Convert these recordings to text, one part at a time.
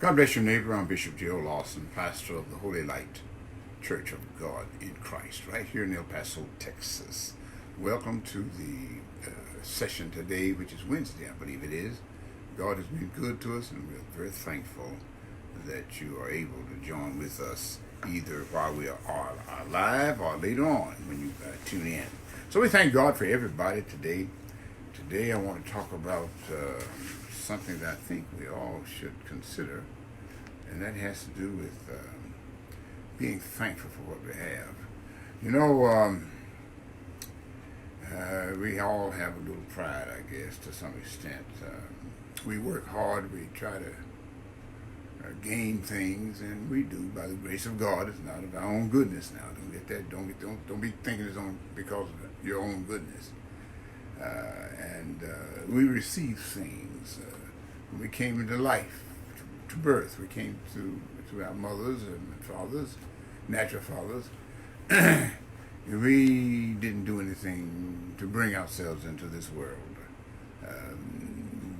God bless your neighbor. I'm Bishop Joe Lawson, pastor of the Holy Light Church of God in Christ, right here in El Paso, Texas. Welcome to the session today, which is Wednesday, I believe it is. God has been good to us, and we're very thankful that you are able to join with us either while we are live or later on when you tune in. So we thank God for everybody today. Today I want to talk about something that I think we all should consider, and that has to do with being thankful for what we have. You know, we all have a little pride, I guess, to some extent. We work hard, we try to gain things, and we do by the grace of God. It's not of our own goodness now. Don't get that. Don't be thinking it's on because of your own goodness. And we receive things. When we came into life, to birth, we came to our mothers and fathers, natural fathers. We didn't do anything to bring ourselves into this world.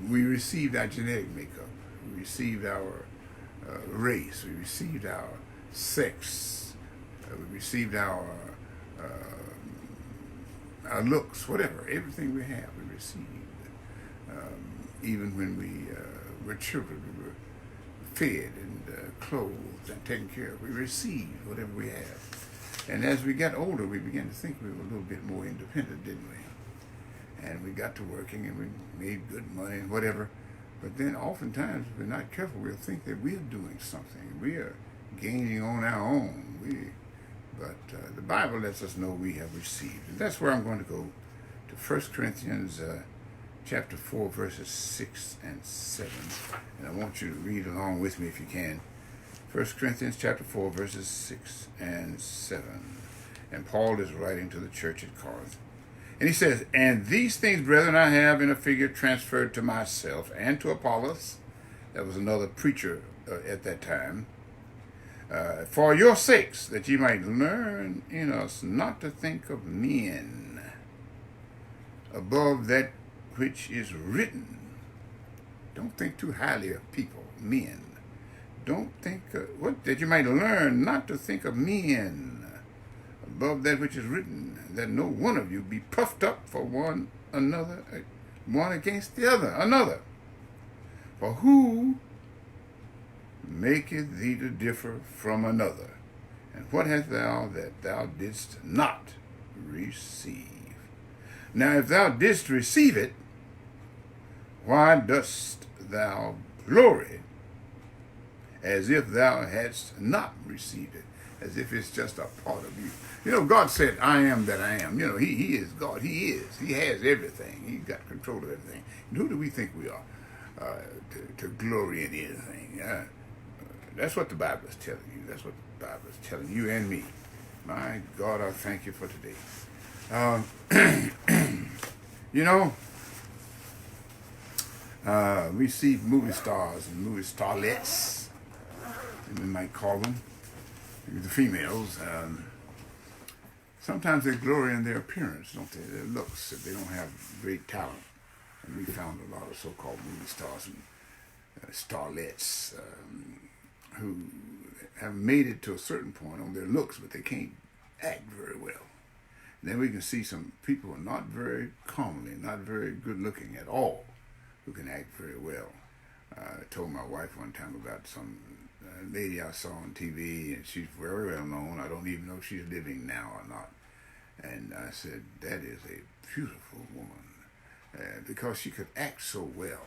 We received our genetic makeup. We received our race. We received our sex. We received our looks, whatever. Everything we have, we received. Even when we were children, we were fed and clothed and taken care of. We received whatever we have. And as we got older, we began to think we were a little bit more independent, didn't we? And we got to working and we made good money and whatever. But then oftentimes, if we're not careful, we'll think that we're doing something. We are gaining on our own. But the Bible lets us know we have received. And that's where I'm going to go to 1 Corinthians chapter 4, verses 6 and 7. And I want you to read along with me if you can. 1 Corinthians chapter 4, verses 6 and 7. And Paul is writing to the church at Corinth. And he says, "And these things, brethren, I have in a figure transferred to myself and to Apollos." That was another preacher at that time. "For your sakes, that ye might learn in us not to think of men above that which is written." Don't think too highly of people, men. Don't think, that you might learn not to think of men above that which is written, that no one of you be puffed up for one against the other. For who maketh thee to differ from another? And what hast thou that thou didst not receive? Now if thou didst receive it, why dost thou glory as if thou hadst not received it? As if it's just a part of you. You know, God said, "I am that I am." You know, He is God. He is. He has everything. He's got control of everything. And who do we think we are to glory in anything? That's what the Bible is telling you. That's what the Bible is telling you and me. My God, I thank you for today. You know, we see movie stars and movie starlets, we might call them, the females. Sometimes they glory in their appearance, don't they? Their looks, if they don't have great talent. And we found a lot of so-called movie stars and starlets who have made it to a certain point on their looks, but they can't act very well. And then we can see some people who are not very comely, not very good-looking at all, who can act very well. I told my wife one time about some lady I saw on TV, and she's very well known. I don't even know if she's living now or not. And I said, that is a beautiful woman, because she could act so well.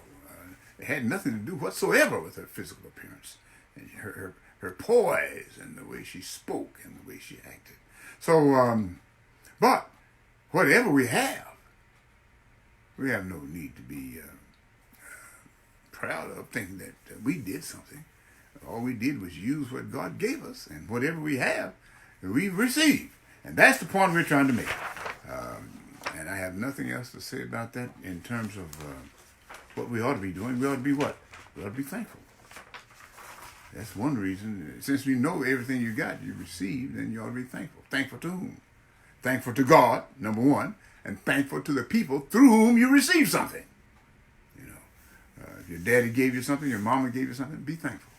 It had nothing to do whatsoever with her physical appearance, and her poise and the way she spoke and the way she acted. So, but whatever we have no need to be proud of, thinking that we did something. All we did was use what God gave us, and whatever we have, we receive. And that's the point we're trying to make. And I have nothing else to say about that in terms of what we ought to be doing. We ought to be what? We ought to be thankful. That's one reason. Since we know everything you got, you received, then you ought to be thankful. Thankful to whom? Thankful to God, number one, and thankful to the people through whom you received something. You know, if your daddy gave you something, your mama gave you something, be thankful.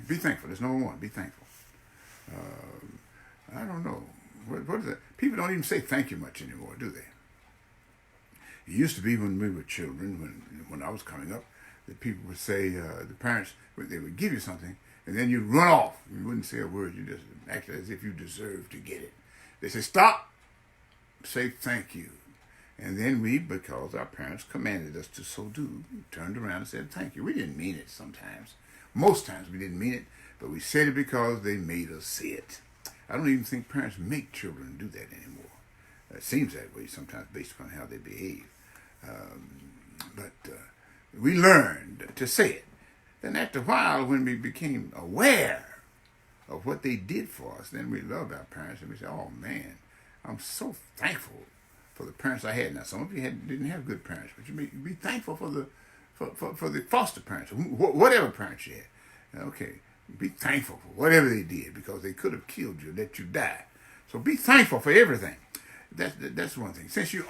Be thankful. That's number one. Be thankful. I don't know. What is that? People don't even say thank you much anymore, do they? It used to be when we were children, when I was coming up, that people would say, the parents, they would give you something, and then you'd run off. You wouldn't say a word. You just act as if you deserved to get it. They say, stop, say thank you. And then we, because our parents commanded us to so do, turned around and said thank you. We didn't mean it sometimes. Most times we didn't mean it, but we said it because they made us say it. I don't even think parents make children do that anymore. It seems that way sometimes based upon how they behave. But we learned to say it. Then after a while, when we became aware of what they did for us, then we loved our parents and we said, oh man, I'm so thankful for the parents I had. Now some of you didn't have good parents, but you be thankful for the foster parents, whatever parents you had. Okay, be thankful for whatever they did because they could have killed you, let you die. So be thankful for everything. That's one thing. Since you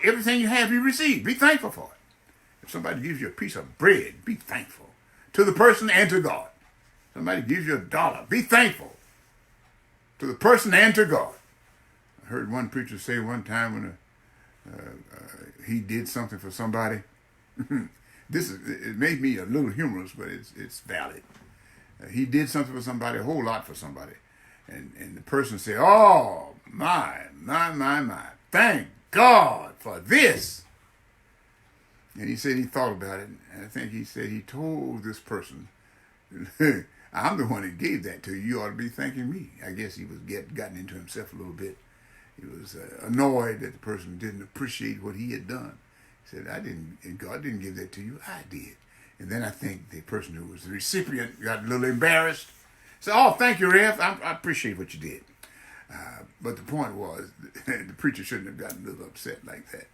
everything you have, you receive. Be thankful for it. If somebody gives you a piece of bread, be thankful to the person and to God. Somebody gives you $1, be thankful to the person and to God. I heard one preacher say one time when he did something for somebody. It made me a little humorous, but it's valid. He did something for somebody, a whole lot for somebody, and the person said, "Oh my, thank God for this." And he said he thought about it, and I think he said he told this person, "I'm the one that gave that to you. You ought to be thanking me." I guess he was gotten into himself a little bit. He was annoyed that the person didn't appreciate what he had done. He said, God didn't give that to you, I did. And then I think the person who was the recipient got a little embarrassed. Said, oh, thank you, Ref. I appreciate what you did. But the point was, the preacher shouldn't have gotten a little upset like that.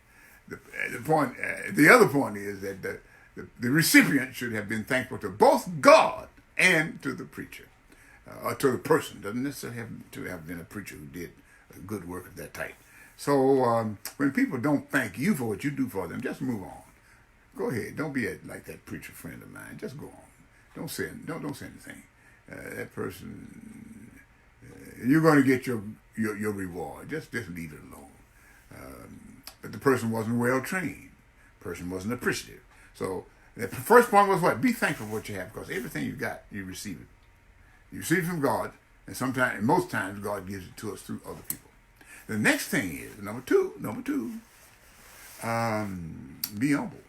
The other point is that the recipient should have been thankful to both God and to the preacher, or to the person. Doesn't necessarily have to have been a preacher who did good work of that type. So when people don't thank you for what you do for them, just move on. Go ahead. Don't be like that preacher friend of mine. Just go on. Don't say anything. That person, you're going to get your reward. Just leave it alone. But the person wasn't well trained. The person wasn't appreciative. So the first point was what? Be thankful for what you have, because everything you got, you receive it. You receive it from God, and most times God gives it to us through other people. The next thing is number two. Be humble.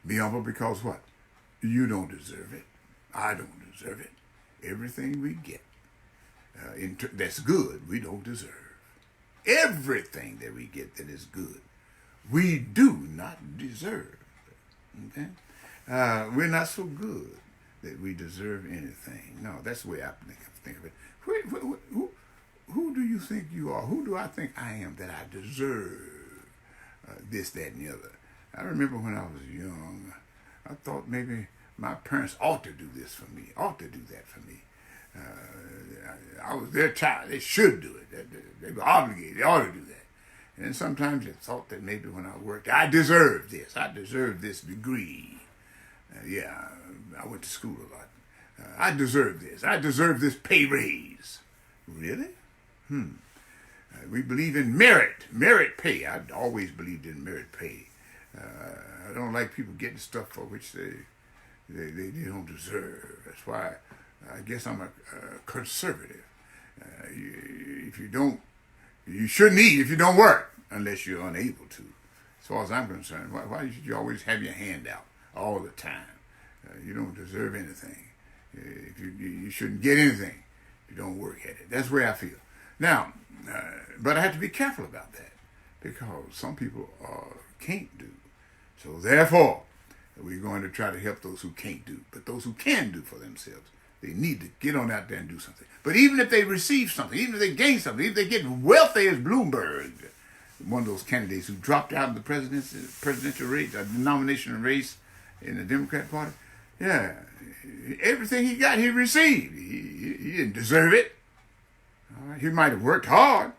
Be humble because what? You don't deserve it. I don't deserve it. Everything we get that's good, we don't deserve. Everything that we get that is good, we do not deserve. Okay? We're not so good that we deserve anything. No, that's the way I think of it. Who do you think you are? Who do I think I am that I deserve this, that, and the other? I remember when I was young, I thought maybe my parents ought to do this for me, ought to do that for me. I was their child. They should do it. They were obligated. They ought to do that. And sometimes I thought that maybe when I worked, I deserve this. I deserve this degree. I went to school a lot. I deserve this. I deserve this pay raise. Really? We believe in merit pay. I always believed in merit pay. I don't like people getting stuff for which they don't deserve. That's why I guess I'm a conservative. You shouldn't eat if you don't work unless you're unable to. As far as I'm concerned, why should you always have your hand out all the time? You don't deserve anything. You shouldn't get anything if you don't work at it. That's the way I feel. Now, but I have to be careful about that because some people can't do. So therefore, we're going to try to help those who can't do. But those who can do for themselves, they need to get on out there and do something. But even if they receive something, even if they gain something, even if they get wealthy as Bloomberg, one of those candidates who dropped out of the presidential race, a nomination race in the Democrat Party, everything he got, he received. He didn't deserve it. All right. He might have worked hard,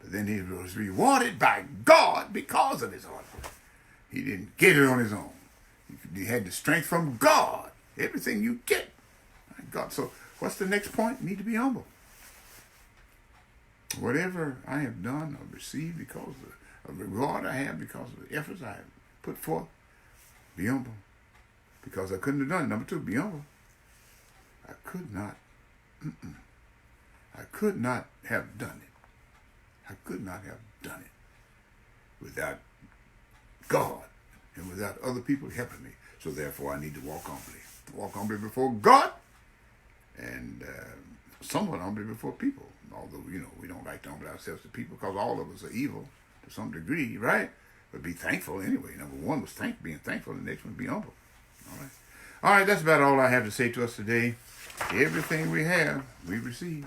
but then he was rewarded by God because of his hard work. He didn't get it on his own. He had the strength from God Everything you get. My God. So what's the next point? Need to be humble. Whatever I have done or received because of the reward I have because of the efforts I have put forth, be humble. Because I couldn't have done it. Number two, be humble. I could not. I could not have done it. I could not have done it without God and without other people helping me. So therefore, I need to walk humbly. Walk humbly before God and somewhat humbly before people. Although, we don't like to humble ourselves to people because all of us are evil to some degree, right? But be thankful anyway. Number one was being thankful. The next one, be humble. All right, that's about all I have to say to us today. Everything we have, we received.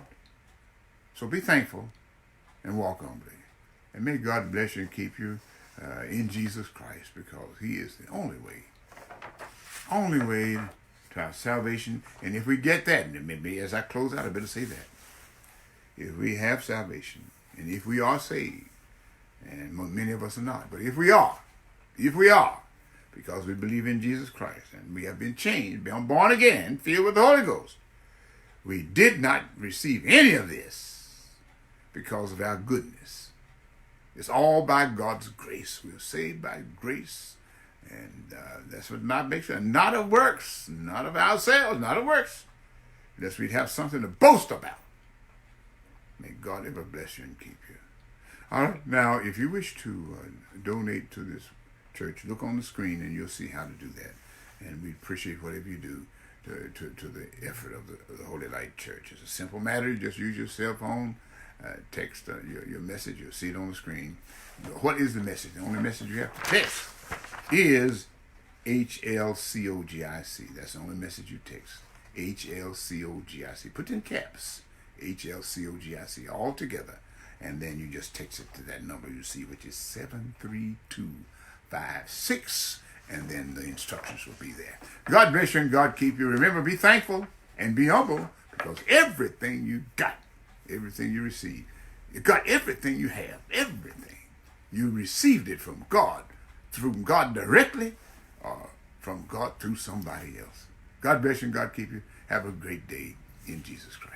So be thankful and walk humbly. And may God bless you and keep you in Jesus Christ, because he is the only way to our salvation. And if we get that, and maybe as I close out, I better say that. If we have salvation, and if we are saved, and many of us are not, but if we are, because we believe in Jesus Christ, and we have been changed, been born again, filled with the Holy Ghost, we did not receive any of this because of our goodness. It's all by God's grace. We're saved by grace, and that's what not makes it. Not of works, not of ourselves, not of works, unless we'd have something to boast about. May God ever bless you and keep you. All right, now, if you wish to donate to this church, look on the screen and you'll see how to do that. And we appreciate whatever you do to the effort of the Holy Light Church. It's a simple matter. You just use your cell phone, text your message. You'll see it on the screen. What is the message? The only message you have to text is HLCOGIC. That's the only message you text. HLCOGIC. Put in caps. HLCOGIC all together. And then you just text it to that number you see, which is 73256. And then the instructions will be there. God bless you and God keep you. Remember, be thankful and be humble, because everything you got, everything you receive, you got everything you have, everything. You received it from God directly, or from God through somebody else. God bless you and God keep you. Have a great day in Jesus Christ.